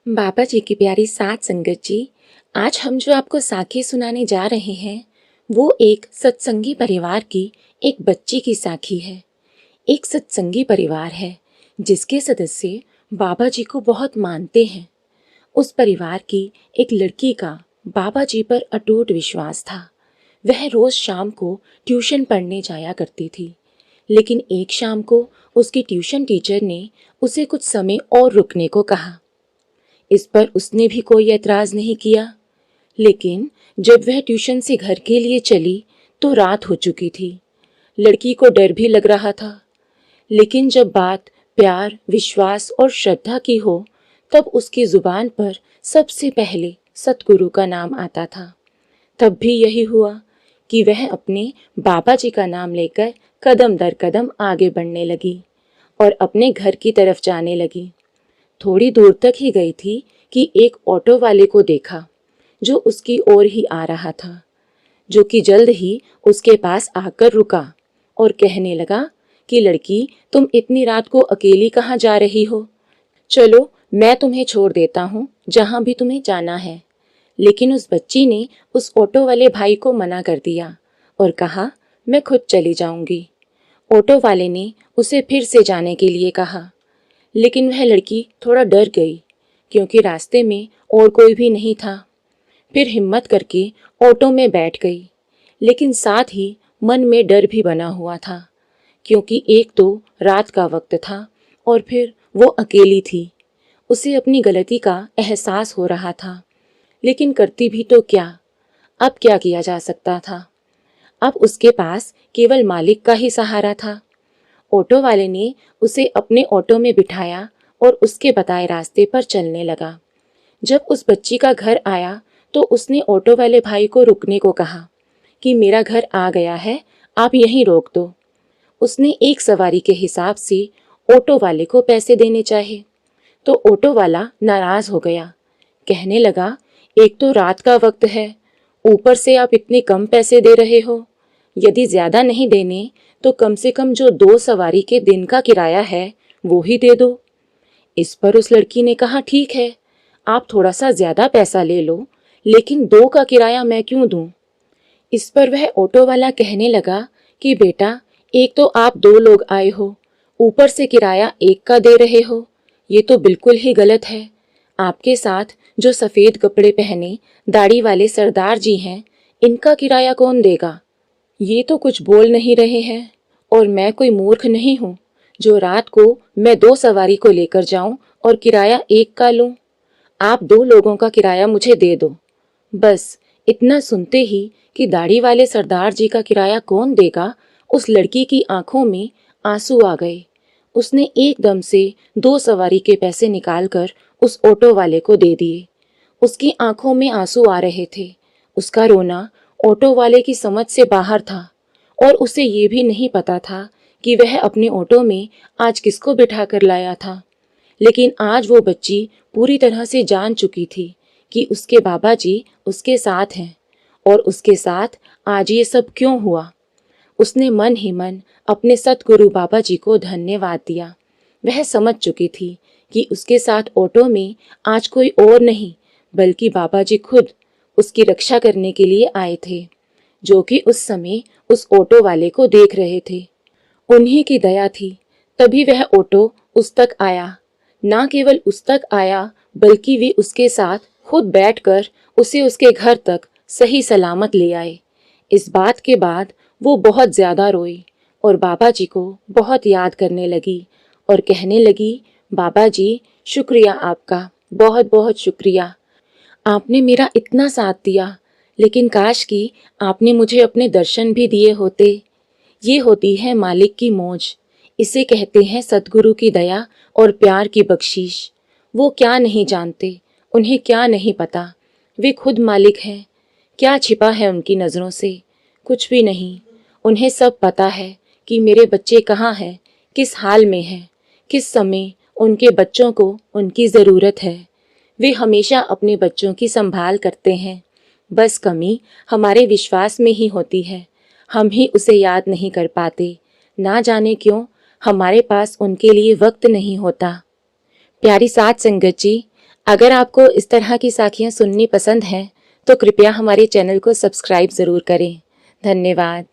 बाबा जी की प्यारी सात संगत जी, आज हम जो आपको साखी सुनाने जा रहे हैं वो एक सत्संगी परिवार की एक बच्ची की साखी है। एक सत्संगी परिवार है जिसके सदस्य बाबा जी को बहुत मानते हैं। उस परिवार की एक लड़की का बाबा जी पर अटूट विश्वास था। वह रोज शाम को ट्यूशन पढ़ने जाया करती थी, लेकिन एक शाम को उसकी ट्यूशन टीचर ने उसे कुछ समय और रुकने को कहा। इस पर उसने भी कोई ऐतराज नहीं किया, लेकिन जब वह ट्यूशन से घर के लिए चली तो रात हो चुकी थी। लड़की को डर भी लग रहा था, लेकिन जब बात प्यार, विश्वास और श्रद्धा की हो तब उसकी जुबान पर सबसे पहले सतगुरु का नाम आता था। तब भी यही हुआ कि वह अपने बाबा जी का नाम लेकर कदम दर कदम आगे बढ़ने लगी और अपने घर की तरफ जाने लगी। थोड़ी दूर तक ही गई थी कि एक ऑटो वाले को देखा जो उसकी ओर ही आ रहा था, जो कि जल्द ही उसके पास आकर रुका और कहने लगा कि लड़की, तुम इतनी रात को अकेली कहाँ जा रही हो? चलो मैं तुम्हें छोड़ देता हूँ जहाँ भी तुम्हें जाना है। लेकिन उस बच्ची ने उस ऑटो वाले भाई को मना कर दिया और कहा, मैं खुद चली जाऊंगी। ऑटो वाले ने उसे फिर से जाने के लिए कहा, लेकिन वह लड़की थोड़ा डर गई क्योंकि रास्ते में और कोई भी नहीं था। फिर हिम्मत करके ऑटो में बैठ गई, लेकिन साथ ही मन में डर भी बना हुआ था क्योंकि एक तो रात का वक्त था और फिर वो अकेली थी। उसे अपनी गलती का एहसास हो रहा था, लेकिन करती भी तो क्या? अब क्या किया जा सकता था? अब उसके पास केवल मालिक का ही सहारा था। ऑटो वाले ने उसे अपने ऑटो में बिठाया और उसके बताए रास्ते पर चलने लगा। जब उस बच्ची का घर आया तो उसने ऑटो वाले भाई को रुकने को कहा कि मेरा घर आ गया है, आप यहीं रोक दो। उसने एक सवारी के हिसाब से ऑटो वाले को पैसे देने चाहे तो ऑटो वाला नाराज हो गया। कहने लगा, एक तो रात का वक्त है, ऊपर से आप इतने कम पैसे दे रहे हो। यदि ज्यादा नहीं देने तो कम से कम जो 2 सवारी के दिन का किराया है वो ही दे दो। इस पर उस लड़की ने कहा, ठीक है, आप थोड़ा सा ज्यादा पैसा ले लो, लेकिन 2 का किराया मैं क्यों दूं? इस पर वह ऑटो वाला कहने लगा कि बेटा, एक तो आप 2 लोग आए हो, ऊपर से किराया 1 का दे रहे हो। ये तो बिल्कुल ही गलत है। आपके साथ जो सफेद कपड़े पहने दाढ़ी वाले सरदार जी हैं, इनका किराया कौन देगा? ये तो कुछ बोल नहीं रहे हैं और मैं कोई मूर्ख नहीं हूँ जो रात को मैं 2 सवारी को लेकर जाऊं और किराया 1 का लूं। आप 2 लोगों का किराया मुझे दे दो। बस इतना सुनते ही कि दाढ़ी वाले सरदार जी का किराया कौन देगा, उस लड़की की आंखों में आंसू आ गए। उसने एकदम से 2 सवारी के पैसे निकालकर उस ऑटो वाले को दे दिए। उसकी आंखों में आंसू आ रहे थे। उसका रोना ऑटो वाले की समझ से बाहर था और उसे ये भी नहीं पता था कि वह अपने ऑटो में आज किसको बिठा कर लाया था। लेकिन आज वो बच्ची पूरी तरह से जान चुकी थी कि उसके बाबा जी उसके साथ हैं और उसके साथ आज ये सब क्यों हुआ। उसने मन ही मन अपने सतगुरु बाबा जी को धन्यवाद दिया। वह समझ चुकी थी कि उसके साथ ऑटो में आज कोई और नहीं बल्कि बाबा जी खुद उसकी रक्षा करने के लिए आए थे, जो कि उस समय उस ऑटो वाले को देख रहे थे। उन्हीं की दया थी तभी वह ऑटो उस तक आया। ना केवल उस तक आया बल्कि वे उसके साथ खुद बैठकर उसे उसके घर तक सही सलामत ले आए। इस बात के बाद वो बहुत ज्यादा रोई और बाबा जी को बहुत याद करने लगी और कहने लगी, बाबा जी, शुक्रिया आपका, बहुत बहुत शुक्रिया। आपने मेरा इतना साथ दिया, लेकिन काश कि आपने मुझे अपने दर्शन भी दिए होते। ये होती है मालिक की मौज। इसे कहते हैं सतगुरु की दया और प्यार की बख्शीश। वो क्या नहीं जानते, उन्हें क्या नहीं पता। वे खुद मालिक हैं। क्या छिपा है उनकी नज़रों से? कुछ भी नहीं। उन्हें सब पता है कि मेरे बच्चे कहाँ हैं, किस हाल में हैं, किस समय उनके बच्चों को उनकी ज़रूरत है। वे हमेशा अपने बच्चों की संभाल करते हैं। बस कमी हमारे विश्वास में ही होती है। हम ही उसे याद नहीं कर पाते। ना जाने क्यों हमारे पास उनके लिए वक्त नहीं होता। प्यारी साथ संगत जी, अगर आपको इस तरह की साखियाँ सुननी पसंद हैं तो कृपया हमारे चैनल को सब्सक्राइब ज़रूर करें। धन्यवाद।